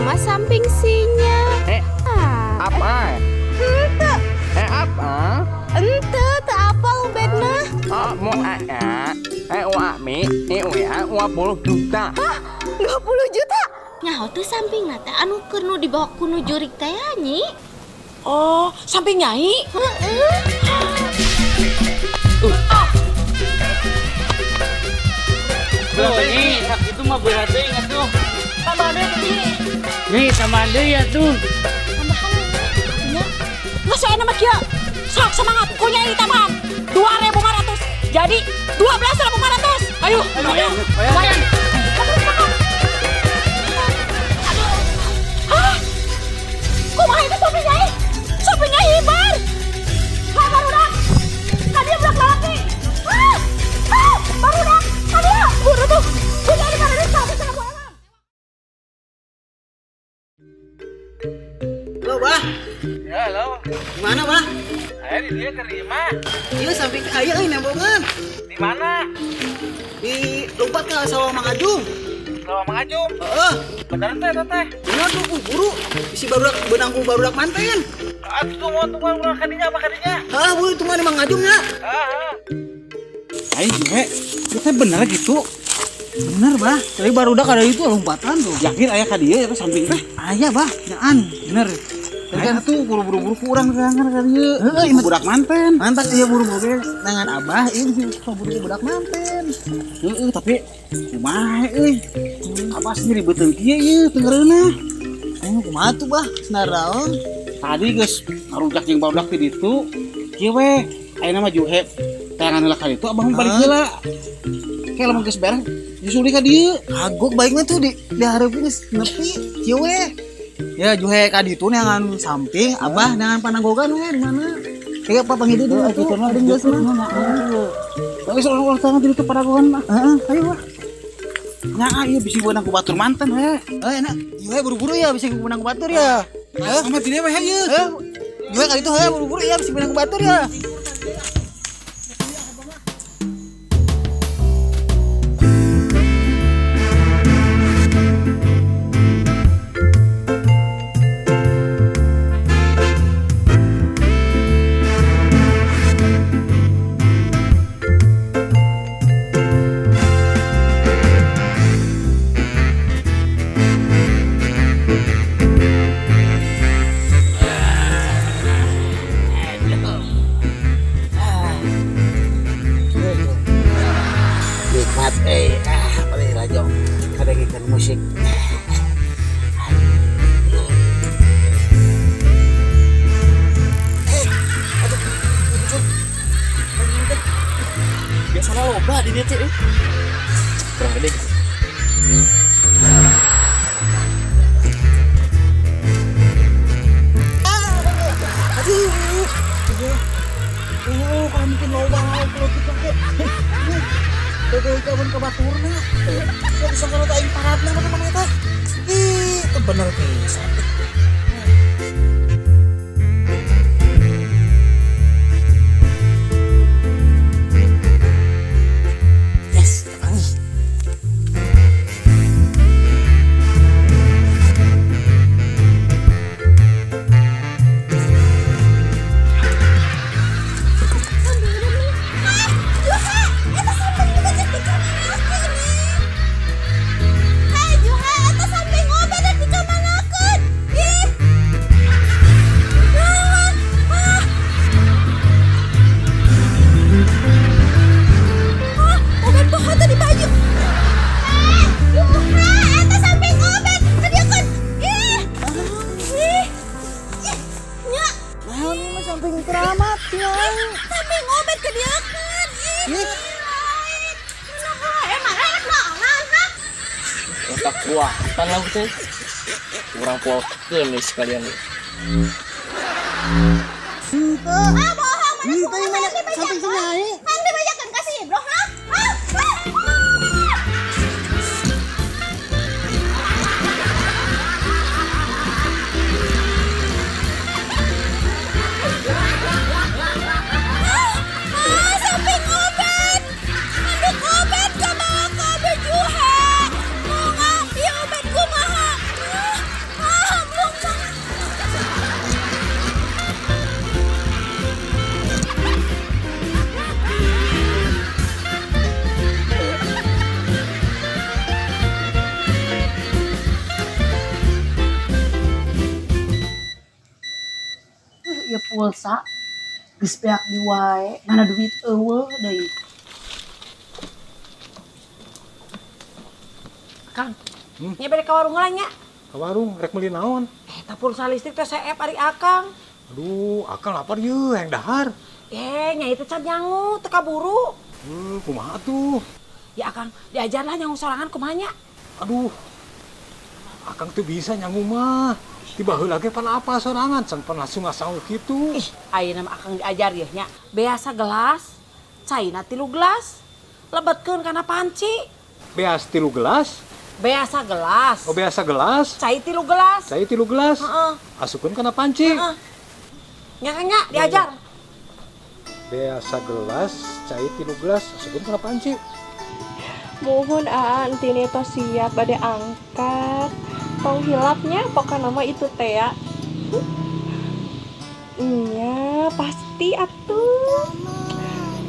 mah samping sinya. Apa? Ente. Apa? Ente tak apa ubedna. Oh, mau uang 20 juta. Hah? 20 juta? Nyaho teh samping nate anu keur dibawa ku nu jurig teh nyi. Oh, samping Nyai? Ini itu mah berat deh tuh. Tambah deh tadi. Nih sama deh ya tuh. Tambahan ya. Nggak saya nama kia. Sok semangat, kunya ini tambahan 2.500. Jadi 12.500. Ayo, Lumayan. lumayan. Hah? Kumaha itu Sopi Nyai? Sopi Nyai hibar. Hah, barudak. Tadi belak lagi. Barudak. Tadi buru tuh. Kunya ini mana nih sampai sama gue. Halo, Bah. Ya halo. Gimana, Bah? Saya di dia terima. Iya, samping aya euy nembongan. Di mana? Di lompat ke sawah Mang Ajung. Sama Mang Ajum. Heeh. Beneran teh. Bener tuh, buru. Si barudak benangku barudak manten. Atuh mau tunggu kadinya apa kadinya? Hah, buru itu mah di Mang Ajung ya. Ayo juga, kita bener gitu. Bener, Bah. Tadi barudak ada itu lompatan tuh. Yakin ayah ka dia ya samping teh. Aya, Bah. Nyaan. Bener. Kan tuh buru-buru kurang serangan ka dia. Heeh, Budak manten. Mantap iya buru-buru dengan Abah ini buru budak manten. Heeh, tapi kumaha euy. Abah sendiri beuteung kieu ieu tengereuna. Oh, kumaha tuh, Bah? Senaraon. Tadi geus ngarujak jeung barudak ti ditu. Kieu we, ayeuna mah juhe. Tayangan heula ka ditu abah mah balik heula. Kayak lamun geus beres, disuli ka dieu. Kagok baik mah tuh di hareupeun geus nepi. Kieu we. Ya juhe ka ditu neangan samping, Abah dengan pananggogan we di mana? Kayak apa panggil itu? Kita mah geus mah. Tapi soal ulang tangan di ditu paragohan mah. Heeh, ayo, Bah. Nya ieu bisi beunang ku batur manten we. Enak. Juhe buru-buru ya bisa menang batur ya. Heh, Amat ini we ieu. juhe kali itu he buru-buru ya bisa menang batur ya. Nikmat paling rajo ada gitar musik. Biasa loba di dia teh. Kurang gede gitu. Oh, kalau mungkin loba kalau kita ke. Kayak kawan ke baturna. Ya bisa kalau aing paradna mah teman eta. Ih, itu bener pisan. Yes, teman. Samping keramat ya. Samping obet ke dia kan. Ih, Emang enak naon ha? Otak gua kan lah teh. Kurang pokeun nih sekalian. Bohong mana itu kumaha yang mana teh samping si Nyai. Kan dibajakeun ka si Ibro ha? Samping obet. Anduk obet ka bawa ka obet juhe. Bunga, ieu obet kumaha? pulsa. Geus beak di wae, mana duit eueuh deui. Kang, nya bade ka warung heula nya. Ke warung rek meuli naon? Eta pulsa listrik teh saep ari Akang. Aduh, akang lapar ye, yang dahar. Nyai teh can nyangu teu kaburu. Kumaha tuh? Ya Akang, diajarlah nyangu sorangan kumaha nya. Aduh, akang tuh bisa nyangu mah. Tiba heula ge pan apa sorangan, can pan langsung ngasau kitu. Ih, ayeuna mah Akang diajar ya nya. Beasa gelas, caina 3 gelas. Lebetkeun kana panci. Beas 3 gelas. Beasa gelas. Oh beasa gelas. Cai 3 gelas. Cai 3 gelas. Heeh. Asupkeun kana panci. Heeh. Nya diajar. Beasa gelas, cai 3 gelas, asupkeun kana panci. Mohon antine tos siap bade angkat. Tong hilapnya pokoknya nama itu teh ya. Iya, pasti atuh.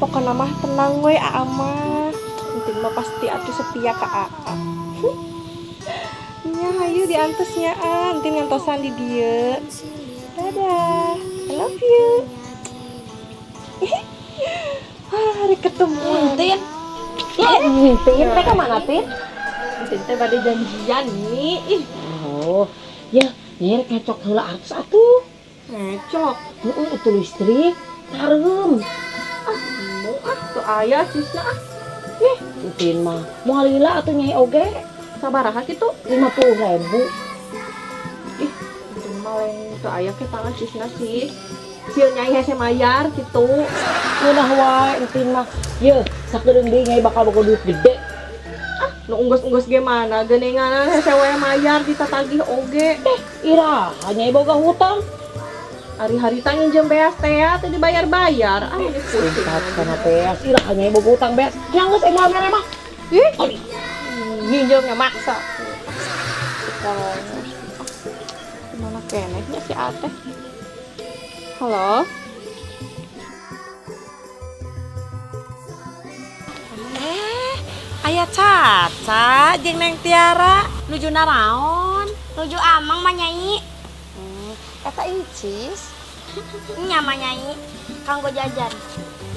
Pokoknya mah tenang we Aa mah. Entin mah pasti atuh setia ka Aa. Nya hayu diantosnya entin ngantosan di dieu. Dadah. I love you. Hari ketemu Entin. Tin, teh kemana Tin? Tin teh pada janjian nih. Oh, ya, nyer kecok heula artos atuh. Kecok? Itu listrik, tareum. Tuh aya cisna Tin mah, moal lila atuh nyai oge. Sabaraha kitu? 50.000. Ih, Tin mah lain tuh aya ke tangan cisna sih. Sieun nyai hese mayar gitu. Ngeunah wae entin mah. Ye, sakedeung deui nyai bakal boga duit gede. Nu unggus-unggus ge mana geninganan hese wae mayar ditatagih oge. Iraha nyai boga hutang. Hari-hari tang nginjem beas teh teh dibayar-bayar. Geus pusing kana beas. Iraha nyai boga hutang beas. Nya geus moal mere mah. Ih, nginjemnya maksa. Gimana kenehnya si Ateh? Halo? Aya Caca jeung Neng Tiara nuju naraon? Nuju Amang mah Nyai. Eta Icis. Nya mah Nyai. Kanggo jajan.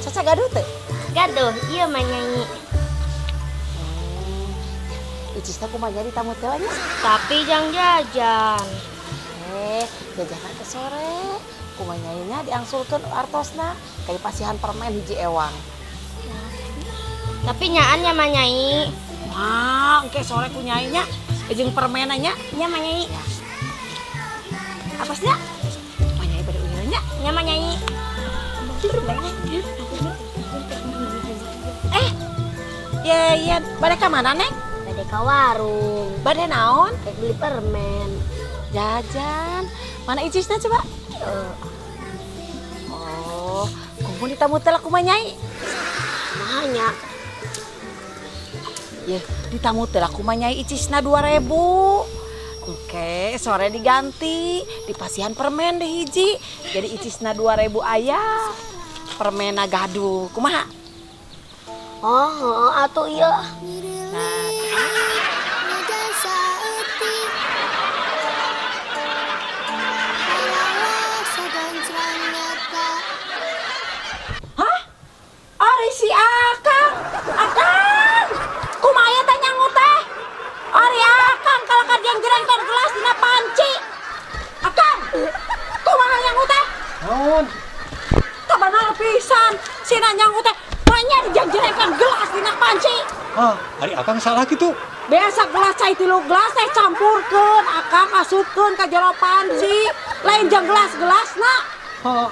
Caca gaduh teh? Gaduh, ieu mah Nyai. Icis teh kumaha di tamu teh nya? Tapi jang jajan. Jajanan ke sore. Kumaha nyainya diangsulkeun artosna kayak pasihan permen hiji ewang. Tapi nyaan nya mah Nyai. Wah, engke sore ku nyainya jeung permenanya. Nya mah Nyai. Apasnya? Mah nyai pada unyanya. Nya mah Nyai. Iya, bade ka mana, Neng? Bade ka warung. Bade naon? Rek beli permen. Jajan. Mana Icisna coba? Oh, kumpul di tamu teh kumaha nyai? Mahanya. Ya, di tamu teh kumaha nyai Icisna 2.000. Oke, sore diganti, di pasihan permen deh hiji. Jadi Icisna 2.000 aya. Permena gaduh. Kumaha? Oh, atuh ieu. Nah, Ari si Akang, kumaha teh nyangu teh? Ari Akang kalau kerjaan jerengkon gelas dina panci. Akang, kumaha nyangu teh? Naon? Teu bener pisan, sina nyangu teh banyak dijanjerengkan gelas dina panci. Hari akang salah gitu. Biasa gelas cai 3 gelas teh campurkeun, Akang masukkeun ka jero panci. Lain jeung gelas-gelasna.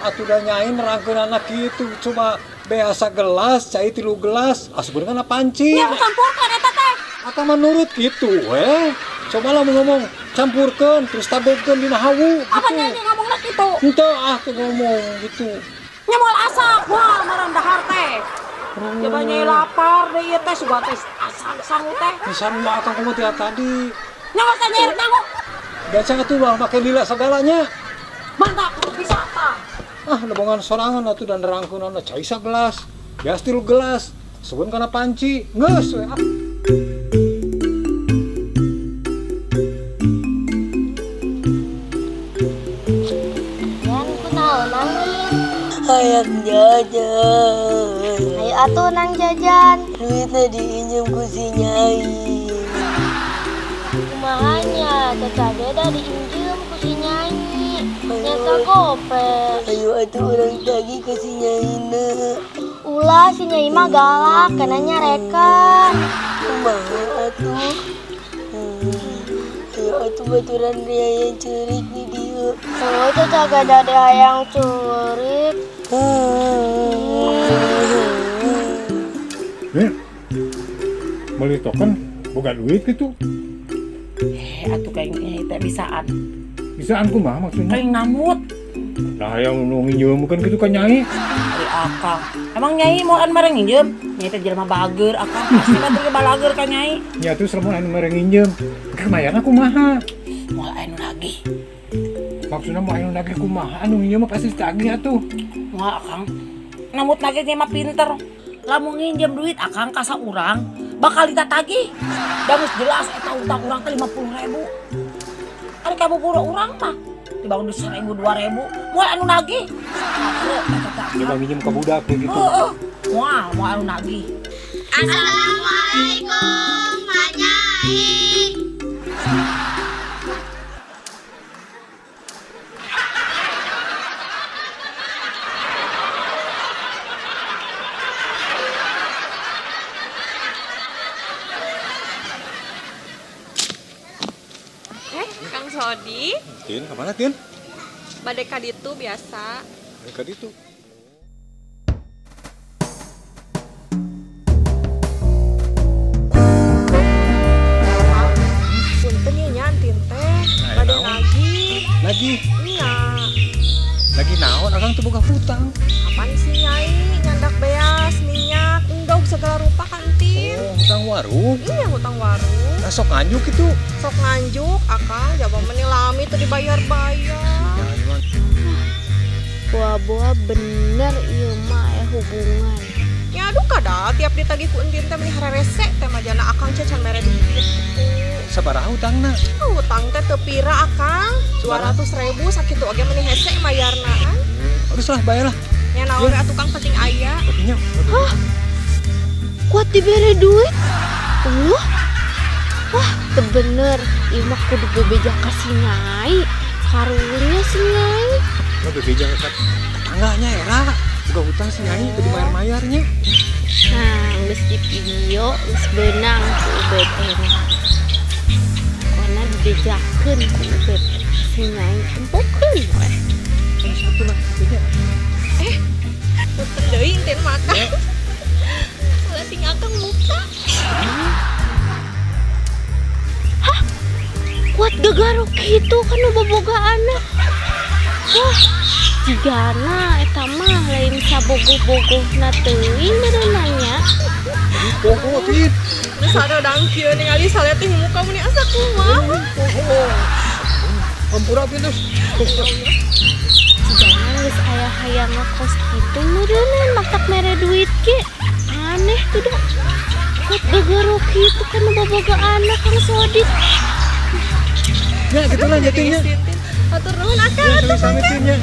Atuh da nyai nerangkeun anak gitu. Coba beasa gelas, cai 3 gelas, asupkeun kana panci. Nya campurkeun eta teh. Akang menurut gitu, Coba lah ngomong, campurkeun terus tabegkeun dina hawu. Apa nyai ngomongna kitu? Henteu teu ngomong gitu. Nya moal asak, moal marang dahar teh. Coba nyai lapar deh ieu teh suga teh asak sangu teh. Pisan mah akang kumaha tiap tadi. Nya geus nyai nyangu. Biasa atuh lah make lila segalanya. Mantap bisa tah. Lebongan sorangan atuh dan nerangkeun cai sagelas, beas 3 gelas, sugun kana panci. Geus we. Yang kunaon jajan. Ayo atuh nang jajan. Duitnya diinjem ku si Nyai. Kumahanya, tetade dah diinjem ku si Nyai. Nyata gope. Ayo atuh orang tagi ke si Nyai na. Ulah si Nyai mah galak, kenanya rekan. Kumaha atuh. Ayo atuh baturan dia yang cerik di dia. Oh, itu jaga dade hayang curik. Beli token boga duit gitu. Atuh kayak Nyai teh bisaan. Bisaan kumaha maksudnya? Kayak ngamut. Nah yang nginjem kan gitu kan Nyai. Dari Akang. Emang Nyai mau an mereng nginjem? Nyai teh jelema bager Akang. Pasti kan teu balager ka Nyai. Ya tuh selama anu mereng nginjem. Kemayana kumaha? Moal anu lagi. Maksudnya mau anu lagi kumaha? Anu nginjem mah pasti tagih atuh. Moal Akang. Namut lagi Nyai mah pinter. Lamun nginjem duit Akang ka saurang bakal ditatagih. Da geus jelas eta utang urang teh 50.000. Ari kamu pura urang mah dibangun di 1.000 2.000 moal anu nagih. Kita nginjem ke budak kayak gitu. Moal anu nagih. Assalamualaikum, Mak Nyai. Kang Sodi, Tin, kemana Tin? bade ka ditu biasa. Mereka itu. Punten ya nyantin teh, bade lagi. Lagi Iya, naon akang tuh boga hutang. apaan sih Nyai? Nyandak beas, minyak, endog segala rupa kan Tin. Oh, hutang warung. Iya hutang warung. Nah, sok nganjuk itu. Sok nganjuk, akang jaba menilami tuh dibayar-bayar. Buah-buah bener ieu mah hubungan. Ya aduh kada, tiap ditagih ku entin teh meni harerese teh majana akang cecan mere duit gitu. Sabaraha hutangna? Hutang teh teu pira akang, 200.000 sakitu oge meni hese mayarna kan. Harus lah bayar lah. Ya naon we tukang penting aya. Kopinya. Kuat dibere duit? Wah, teu bener. Ieu mah kudu bebeja ka si Nyai. Karunya si Nyai. Mau bebeja ke tetangganya era. Boga hutang si Nyai teu dibayar-bayarnya. Nah, geus di video, geus beunang ku ubed era. Karena dibejakeun ku ubed. Si Nyai tempokeun we. Geus betul lah bebeja. Punten deui entin makan. Ulah sing akang muka. Kuat gegarok gitu kan boboga anak. Wah, jigana eta mah lain sabogoh-bogohna teuing berenangnya. Poho Tin. Geus sadodang kieu ningali saletih muka meni asa kumaha. Ampura Tin terus. Jigana geus aya hayang ngekos kitu meureuneuh maktak mere duit ge. Aneh tuh dah. Kuat gegarok gitu kan boboga anak Kang Sodit. Ya gitu lah jatuhnya. Atur nuhun akang. Ya sami-sami Tinnya.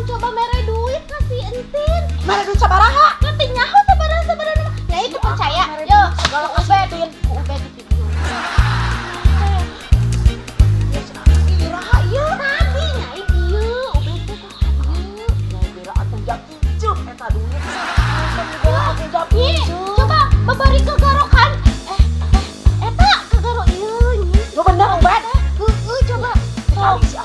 Coba mere duit kasih entin. Mere duit sabaraha? Nanti nyaho sebenarnya. Ya itu percaya. Yo, kalau ubedin, ubed di video. Iraha ieu tadi nyai ieu, ubed teh Nyai bela atuh jam inceuk eta duit. Atuh jam inceuk. coba babari kegarokan. Eta kegaro ieu nyi. Lu bener ubed. Coba. Kali si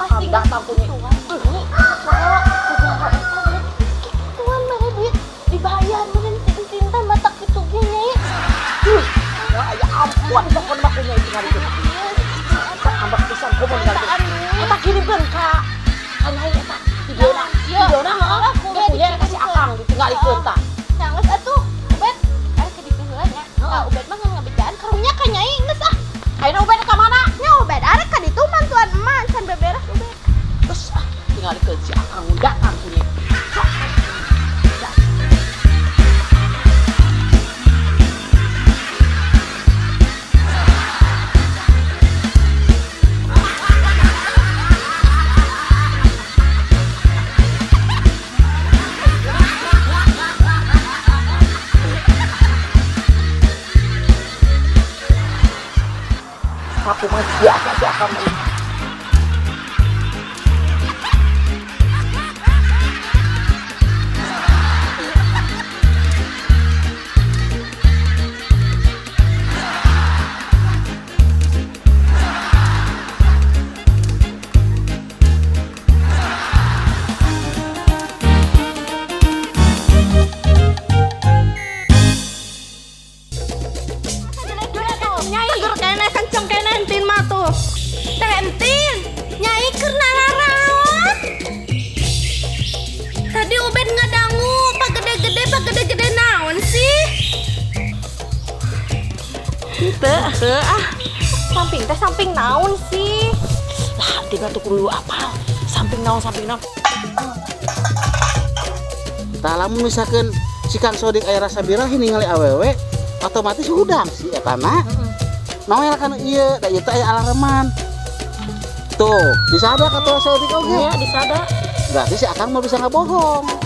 mah biasa si Akang. Nyai gur kene kenceng kene entin mah tuh. Tentin, nyai keur nararawat. Tadi ubed ngadangu pak gede-gede naon sih? Teu ah. Samping naon sih? Lah, tinggal tuh kudu apa? Samping naon. Tah lamun misalkan si Kang Sodik aya rasa birahi ningali awewe, otomatis udang sih eta mah. Naon kan ieu, da ieu teh aya alarman. Tuh, disada kata Sodik oge. Iya, disada. Berarti si Akang mau bisa ngabohong.